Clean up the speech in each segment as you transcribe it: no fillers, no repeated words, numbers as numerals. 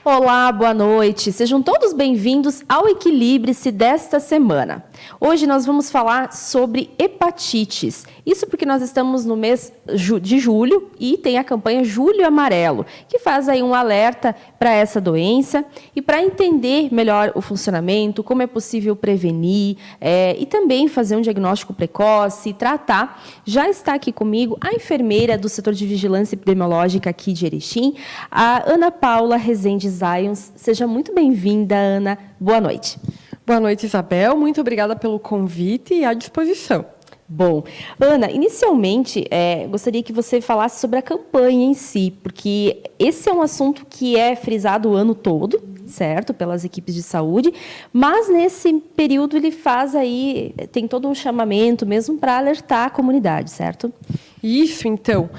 Olá, boa noite. Sejam todos bem-vindos ao Equilibre-se desta semana. Hoje nós vamos falar sobre hepatites. Isso porque nós estamos no mês de julho e tem a campanha Julho Amarelo, que faz aí um alerta para essa doença e para entender melhor o funcionamento, como é possível prevenir e também fazer um diagnóstico precoce e tratar. Já está aqui comigo a enfermeira do setor de vigilância epidemiológica aqui de Erechim, a Ana Paula Rezende Zions. Seja muito bem-vinda, Ana. Boa noite. Boa noite, Isabel. Muito obrigada pelo convite e à disposição. Bom, Ana, inicialmente, gostaria que você falasse sobre a campanha em si, porque esse é um assunto que é frisado o ano todo, certo, pelas equipes de saúde, mas nesse período ele tem todo um chamamento mesmo para alertar a comunidade, certo? Isso, então.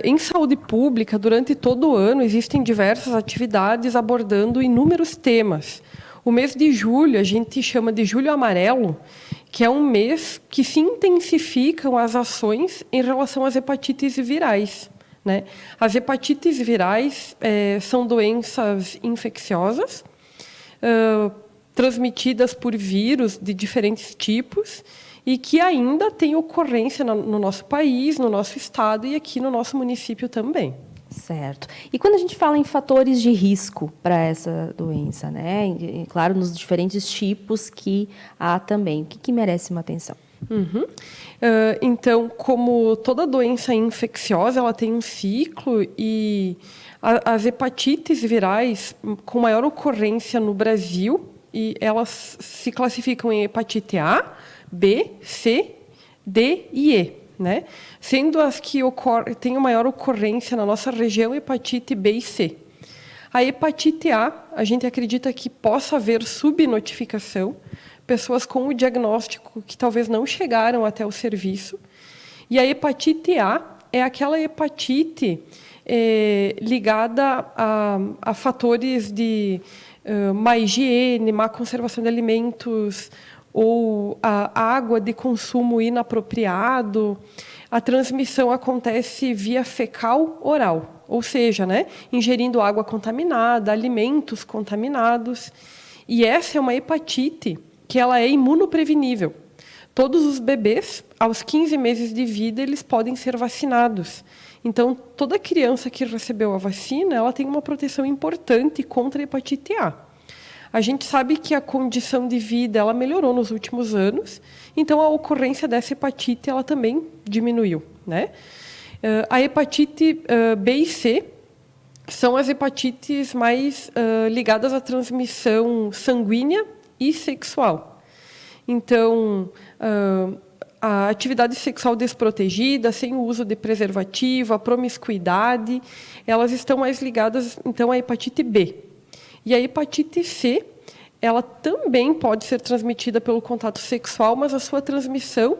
Em saúde pública, durante todo o ano, existem diversas atividades abordando inúmeros temas. O mês de julho, a gente chama de Julho Amarelo, que é um mês que se intensificam as ações em relação às hepatites virais, né? As hepatites virais são doenças infecciosas, transmitidas por vírus de diferentes tipos e que ainda têm ocorrência no nosso país, no nosso estado e aqui no nosso município também. Certo. E quando a gente fala em fatores de risco para essa doença, né? E, claro, nos diferentes tipos que há também, o que merece uma atenção? Então, como toda doença infecciosa, ela tem um ciclo e as hepatites virais com maior ocorrência no Brasil, e elas se classificam em hepatite A, B, C, D e E. Né? Sendo as que têm maior ocorrência na nossa região, hepatite B e C. A hepatite A gente acredita que possa haver subnotificação, pessoas com o diagnóstico que talvez não chegaram até o serviço. E a hepatite A é aquela hepatite ligada a fatores de má higiene, má conservação de alimentos, ou a água de consumo inapropriado. A transmissão acontece via fecal-oral, ou seja, né, ingerindo água contaminada, alimentos contaminados. E essa é uma hepatite que ela é imunoprevenível. Todos os bebês, aos 15 meses de vida, eles podem ser vacinados. Então, toda criança que recebeu a vacina, ela tem uma proteção importante contra a hepatite A. A gente sabe que a condição de vida ela melhorou nos últimos anos, então a ocorrência dessa hepatite ela também diminuiu, né? A hepatite B e C são as hepatites mais ligadas à transmissão sanguínea e sexual. Então, a atividade sexual desprotegida, sem o uso de preservativo, a promiscuidade, elas estão mais ligadas então à hepatite B. E a hepatite C, ela também pode ser transmitida pelo contato sexual, mas a sua transmissão,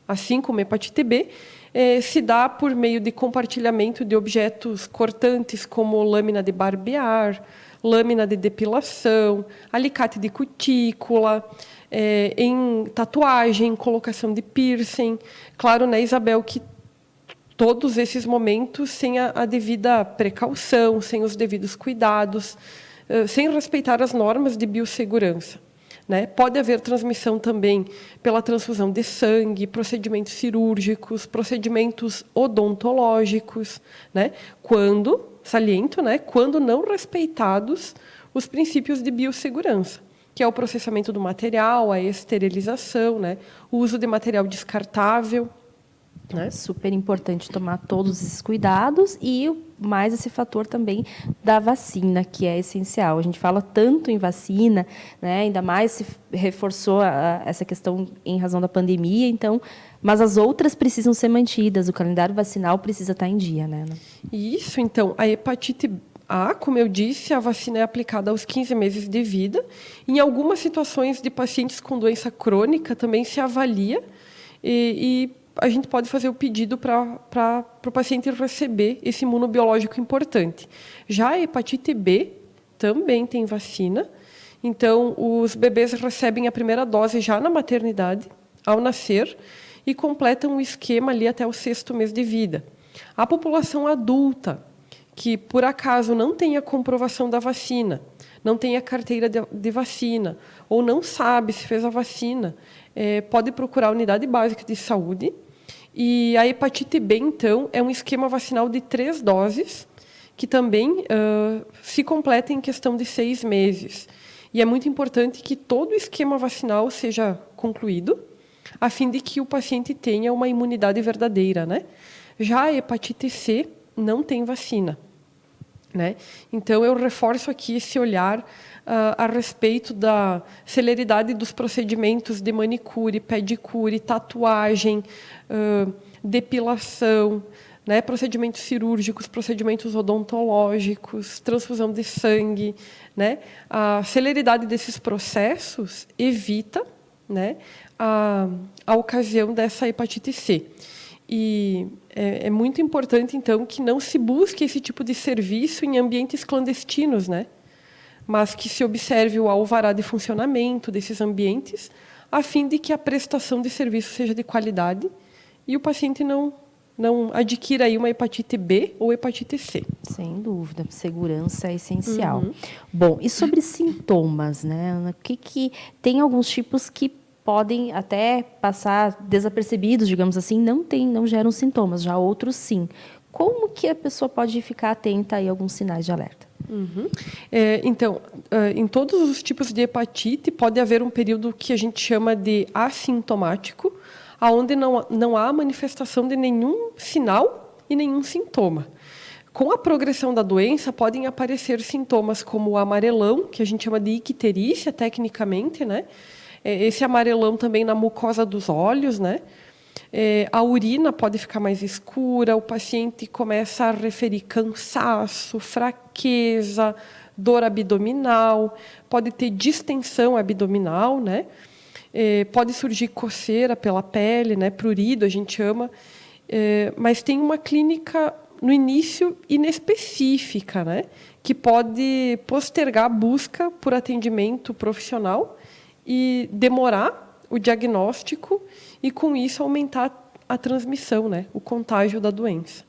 assim como a hepatite B, se dá por meio de compartilhamento de objetos cortantes, como lâmina de barbear, lâmina de depilação, alicate de cutícula, em tatuagem, colocação de piercing. Claro, né, Isabel, que todos esses momentos sem a devida precaução, sem os devidos cuidados, sem respeitar as normas de biossegurança, né? Pode haver transmissão também pela transfusão de sangue, procedimentos cirúrgicos, procedimentos odontológicos, né? Saliento, né? Quando não respeitados os princípios de biossegurança, que é o processamento do material, a esterilização, né? O uso de material descartável. Né? Super importante tomar todos esses cuidados e mais esse fator também da vacina, que é essencial. A gente fala tanto em vacina, né? Ainda mais se reforçou essa questão em razão da pandemia, então, mas as outras precisam ser mantidas, o calendário vacinal precisa estar em dia, né? Isso, então, a hepatite A, como eu disse, a vacina é aplicada aos 15 meses de vida. Em algumas situações de pacientes com doença crônica também se avalia e a gente pode fazer o pedido para o paciente receber esse imunobiológico importante. Já a hepatite B também tem vacina, então os bebês recebem a primeira dose já na maternidade, ao nascer, e completam o esquema ali até o 6º mês de vida. A população adulta, que, por acaso, não tem a comprovação da vacina, não tem a carteira de vacina, ou não sabe se fez a vacina, pode procurar a unidade básica de saúde. E a hepatite B, então, é um esquema vacinal de 3 doses, que também se completa em questão de 6 meses. E é muito importante que todo o esquema vacinal seja concluído, a fim de que o paciente tenha uma imunidade verdadeira, né? Já a hepatite C não tem vacina, né? Então, eu reforço aqui esse olhar a respeito da celeridade dos procedimentos de manicure, pedicure, tatuagem, depilação, né? Procedimentos cirúrgicos, procedimentos odontológicos, transfusão de sangue, né? A celeridade desses processos evita, né, a ocasião dessa hepatite C. E é muito importante, então, que não se busque esse tipo de serviço em ambientes clandestinos, né? Mas que se observe o alvará de funcionamento desses ambientes, a fim de que a prestação de serviço seja de qualidade e o paciente não adquira aí uma hepatite B ou hepatite C. Sem dúvida, segurança é essencial. Bom, e sobre sintomas, né? O que tem alguns tipos que podem até passar desapercebidos, digamos assim, não geram sintomas, já outros sim. Como que a pessoa pode ficar atenta aí a alguns sinais de alerta? Então, em todos os tipos de hepatite, pode haver um período que a gente chama de assintomático, onde não há manifestação de nenhum sinal e nenhum sintoma. Com a progressão da doença, podem aparecer sintomas como o amarelão, que a gente chama de icterícia, tecnicamente, né? Esse amarelão também na mucosa dos olhos, né? A urina pode ficar mais escura, o paciente começa a referir cansaço, fraqueza, dor abdominal, pode ter distensão abdominal, né? Pode surgir coceira pela pele, né? Prurido, a gente chama, mas tem uma clínica no início inespecífica, né? Que pode postergar a busca por atendimento profissional e demorar o diagnóstico e, com isso, aumentar a transmissão, né? O contágio da doença.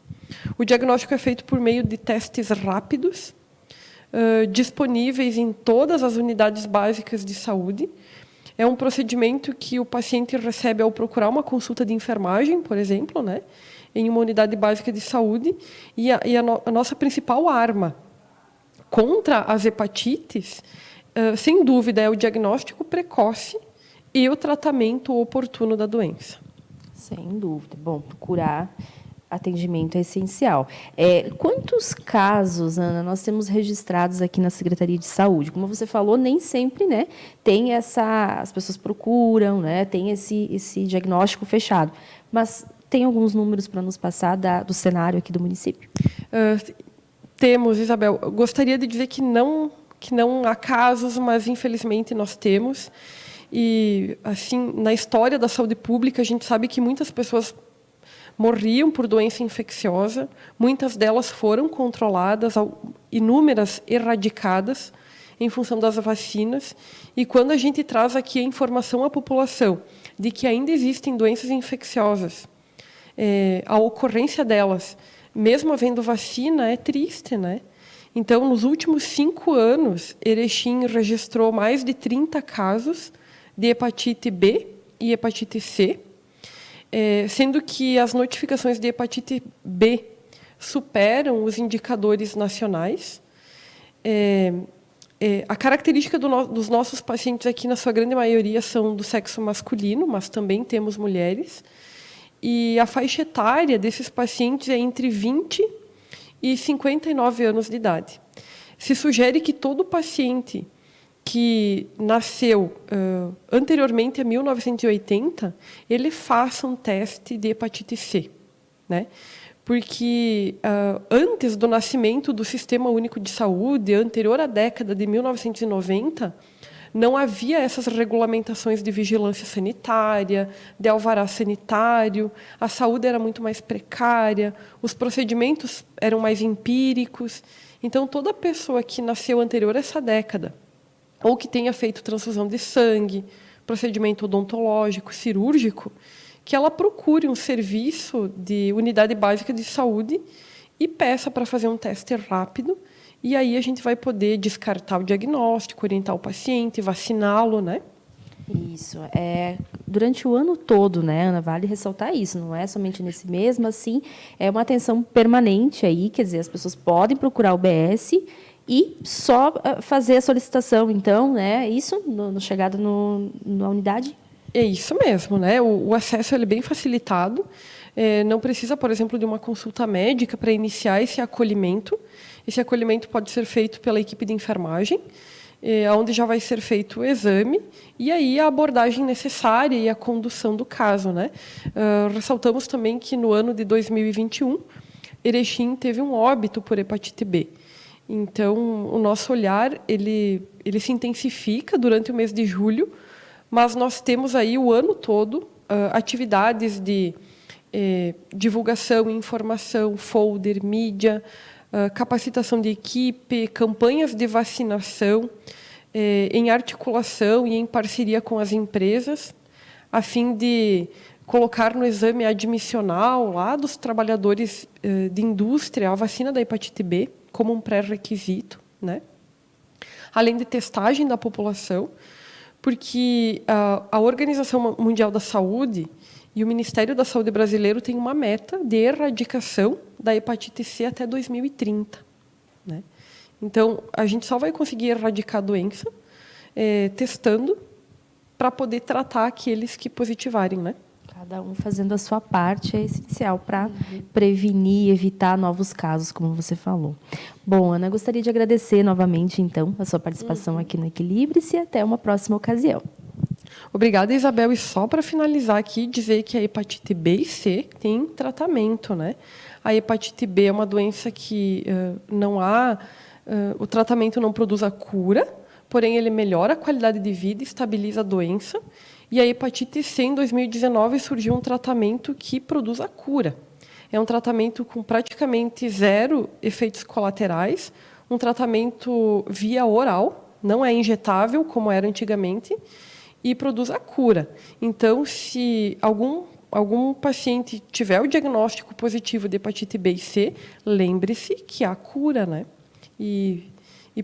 O diagnóstico é feito por meio de testes rápidos, disponíveis em todas as unidades básicas de saúde. É um procedimento que o paciente recebe ao procurar uma consulta de enfermagem, por exemplo, né? Em uma unidade básica de saúde. E a nossa principal arma contra as hepatites, sem dúvida, é o diagnóstico precoce e o tratamento oportuno da doença. Sem dúvida. Bom, procurar atendimento é essencial. Quantos casos, Ana, nós temos registrados aqui na Secretaria de Saúde? Como você falou, nem sempre, né, tem as pessoas procuram, né, tem esse diagnóstico fechado. Mas tem alguns números para nos passar do cenário aqui do município? Temos, Isabel. Eu gostaria de dizer que não há casos, mas infelizmente nós temos. E, assim, na história da saúde pública, a gente sabe que muitas pessoas morriam por doença infecciosa, muitas delas foram controladas, inúmeras erradicadas em função das vacinas. E quando a gente traz aqui a informação à população de que ainda existem doenças infecciosas, a ocorrência delas, mesmo havendo vacina, é triste, né? Então, nos últimos 5 anos, Erechim registrou mais de 30 casos de hepatite B e hepatite C, sendo que as notificações de hepatite B superam os indicadores nacionais. A característica dos nossos pacientes aqui, na sua grande maioria, são do sexo masculino, mas também temos mulheres. E a faixa etária desses pacientes é entre 20 e 59 anos de idade. Se sugere que todo paciente que nasceu anteriormente a 1980, ele faça um teste de hepatite C, né? Porque antes do nascimento do Sistema Único de Saúde, anterior à década de 1990, não havia essas regulamentações de vigilância sanitária, de alvará sanitário, a saúde era muito mais precária, os procedimentos eram mais empíricos. Então, toda pessoa que nasceu anterior a essa década, ou que tenha feito transfusão de sangue, procedimento odontológico, cirúrgico, que ela procure um serviço de unidade básica de saúde e peça para fazer um teste rápido. E aí a gente vai poder descartar o diagnóstico, orientar o paciente, vaciná-lo, né? Isso, durante o ano todo, né, Ana? Vale ressaltar isso, não é somente nesse mês, mas sim é uma atenção permanente aí, quer dizer, as pessoas podem procurar o BS e só fazer a solicitação, então, né? Isso, no chegada na unidade? É isso mesmo, né? O acesso ele é bem facilitado, não precisa, por exemplo, de uma consulta médica para iniciar esse acolhimento. Esse acolhimento pode ser feito pela equipe de enfermagem, onde já vai ser feito o exame e aí a abordagem necessária e a condução do caso, né? Ressaltamos também que no ano de 2021, Erechim teve um óbito por hepatite B. Então, o nosso olhar ele se intensifica durante o mês de julho, mas nós temos aí o ano todo atividades de divulgação, informação, folder, mídia, capacitação de equipe, campanhas de vacinação, em articulação e em parceria com as empresas, a fim de colocar no exame admissional lá dos trabalhadores de indústria a vacina da hepatite B como um pré-requisito, né? Além de testagem da população, porque a Organização Mundial da Saúde e o Ministério da Saúde brasileiro tem uma meta de erradicação da hepatite C até 2030. Né? Então, a gente só vai conseguir erradicar a doença testando para poder tratar aqueles que positivarem. Né? Cada um fazendo a sua parte é essencial para prevenir e evitar novos casos, como você falou. Bom, Ana, gostaria de agradecer novamente, então, a sua participação aqui no Equilibre-se e até uma próxima ocasião. Obrigada, Isabel. E só para finalizar aqui, dizer que a hepatite B e C tem tratamento, né? A hepatite B é uma doença que não há... o tratamento não produz a cura, porém ele melhora a qualidade de vida, estabiliza a doença. E a hepatite C, em 2019, surgiu um tratamento que produz a cura. É um tratamento com praticamente zero efeitos colaterais, um tratamento via oral, não é injetável, como era antigamente, e produz a cura. Então, se algum paciente tiver o diagnóstico positivo de hepatite B e C, lembre-se que há cura, né? E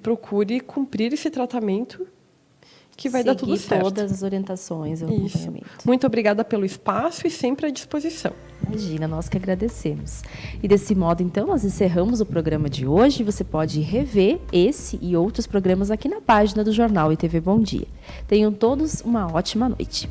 procure cumprir esse tratamento que vai dar tudo certo. Todas as orientações, o acompanhamento. Muito obrigada pelo espaço e sempre à disposição. Imagina, nós que agradecemos. E desse modo, então, nós encerramos o programa de hoje. Você pode rever esse e outros programas aqui na página do Jornal e TV Bom Dia. Tenham todos uma ótima noite.